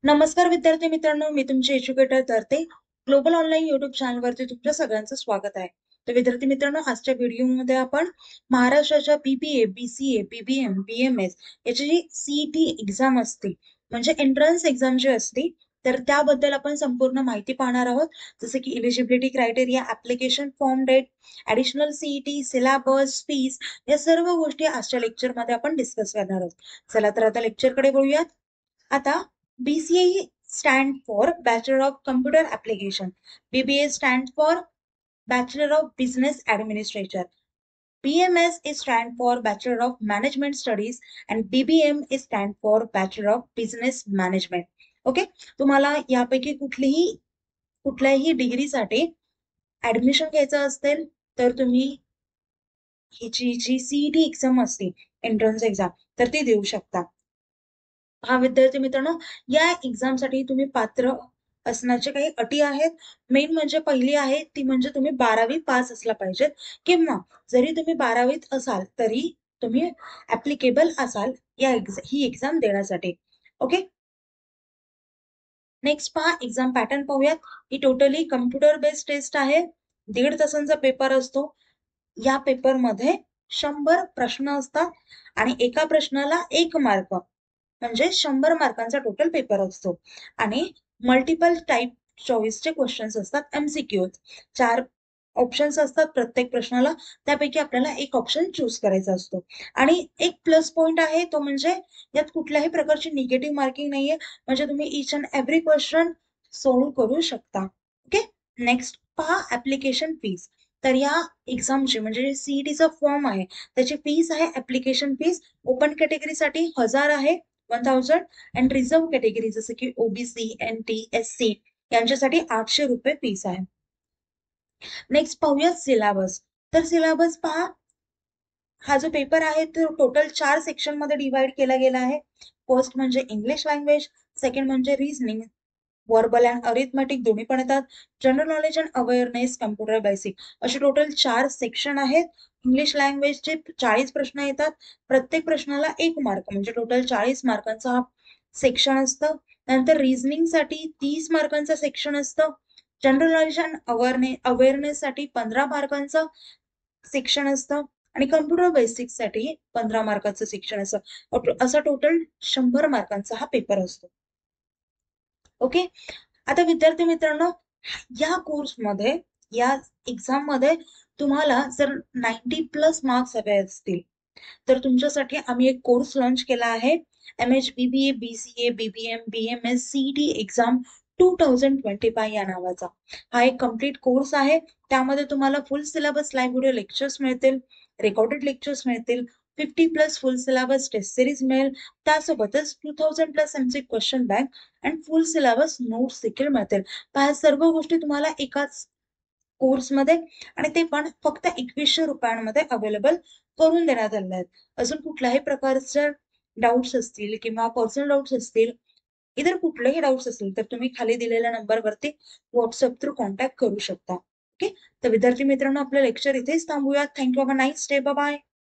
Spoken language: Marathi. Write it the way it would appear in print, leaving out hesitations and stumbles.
नमस्कार विद्यार्थी मित्रांनो, मी तुमचे एज्युकेटर तरते ग्लोबल ऑनलाईन युट्यूब चॅनलवरती तुमच्या सगळ्यांचं स्वागत आहे. तर विद्यार्थी मित्रांनो, आजच्या व्हिडिओमध्ये आपण महाराष्ट्राच्या बीबीए, बीसीए, बीबीएम, बीएमएस याची जी सीईटी एक्झाम असते म्हणजे एंट्रन्स एक्झाम जी असते तर त्याबद्दल आपण संपूर्ण माहिती पाहणार आहोत. जसे की eligibility criteria, application form date, additional CET, syllabus, fees या सर्व गोष्टी आजच्या लेक्चरमध्ये आपण डिस्कस करणार आहोत. चला तर आता लेक्चरकडे बोलूयात. आता BCA stand for Bachelor of Computer Application. BBA stands for Bachelor of Business Administration. BMS is stand for Bachelor of Management Studies and BBM is stand for Bachelor of Business Management. Okay, तुम्हाला यापैकी कुठल्याही डिग्रीसाठी ऍडमिशन घ्यायचं असेल तर तुम्ही ह्याची जी सीईटी एक्झाम असते एंट्रन्स एक्झाम तर ती देऊ शकता. हा विद्यार्थी मित्रांनो, या एक्झामसाठी तुम्ही पात्र असण्याचे काही अटी आहेत. मेन म्हणजे पहिली आहे ती म्हणजे तुम्ही 12वी पास असला पाहिजेत किंवा जरी तुम्ही 12वीत असाल तरी तुम्ही ऍप्लिकेबल असाल ही एक्झाम देण्यासाठी. ओके, नेक्स्ट पहा, एक्झाम पॅटर्न पाहूयात. ही टोटली कम्प्युटर बेस्ड टेस्ट आहे. 1.5 तासांचा पेपर असतो. या पेपरमध्ये 100 प्रश्न असतात आणि एका प्रश्नाला 1 मार्क म्हणजे 100 मार्कांचा टोटल पेपर असतो. आणि मल्टिपल टाईप चॉईसचे क्वेश्चन्स असतात, एमसीक्यू. 4 ऑप्शन्स असतात प्रत्येक प्रश्नाला, त्यापैकी आपल्याला एक ऑप्शन चूज करायचा असतो. आणि एक प्लस पॉइंट आहे तो म्हणजे यात कुठल्याही प्रकारची निगेटिव्ह मार्किंग नाहीये, म्हणजे तुम्ही each and every question solve करू शकता. ओके, नेक्स्ट पहा, ऍप्लिकेशन फीस. तर या एक्झामची म्हणजे सीईटीचा फॉर्म आहे त्याची फीस आहे, ऍप्लिकेशन फीस ओपन कॅटेगरीसाठी 1000 आहे, 1000, अँड रिझर्व कॅटेगरी जसं की ओबीसी, एनटी, एससी यांच्यासाठी 800 रुपये फीस आहे. नेक्स्ट पाहूया सिलेबस. तर सिलेबस पहा, हा जो पेपर आहे तो टोटल 4 सेक्शन मध्ये डिवाइड केला गेला आहे. फर्स्ट म्हणजे इंग्लिश लँग्वेज, सेकंड म्हणजे रिझनिंग, वर्बल अँड अरिथमेटिक दोन्ही पण येतात, general knowledge and awareness, computer basic, असे टोटल 4 सेक्शन आहेत. इंग्लिश लँग्वेजचे 40 प्रश्न येतात, प्रत्येक प्रश्नाला 1 मार्क म्हणजे टोटल 40 मार्कांचा हा सेक्शन असतं. नंतर रिझनिंग साठी 30 मार्कांचा सेक्शन असतं. जनरल नॉलेज अँड अवेअरनेस साठी 15 मार्कांचं सेक्शन असतं आणि कम्प्युटर बेसिक साठी 15 मार्काचं सेक्शन असतं. असा टोटल 100 मार्कांचा हा पेपर असतो. ओके, आता विद्यार्थी मित्रांनो, या कोर्समध्ये या एक्झाम मध्ये तुम्हाला जर 90+ मार्क्स हवे असतील तर तुमच्यासाठी आम्ही एक कोर्स लॉन्च केला आहे, MHBBA, BCA, BBM, BMS CET exam 2025 या नावाचा. हा एक कम्प्लीट कोर्स आहे. त्यामध्ये तुम्हाला फुल सिलेबस लाईव्ह व्हिडिओ लेक्चर्स मिळतील, रेकॉर्डेड लेक्चर्स मिळतील, 50+ फुल सिलेबस टेस्ट सिरीज मिळेल, त्यासोबतच 2000+ MC question bank and full syllabus notes देखील मिळतील. ह्या सर्व गोष्टी तुम्हाला एकाच कोर्समध्ये आणि ते पण फक्त 2100 रुपयांमध्ये अवेलेबल करून देण्यात आले आहेत. अजून कुठल्याही प्रकारचे डाऊट्स असतील किंवा पर्सनल डाऊट्स असतील, इतर कुठलेही डाऊट्स असतील तर तुम्ही खाली दिलेल्या नंबरवरती व्हॉट्सअप थ्रू कॉन्टॅक्ट करू शकता. ओके, तर विद्यार्थी मित्रांनो, आपलं लेक्चर इथेच थांबूया. Thank you, have a nice day, bye bye.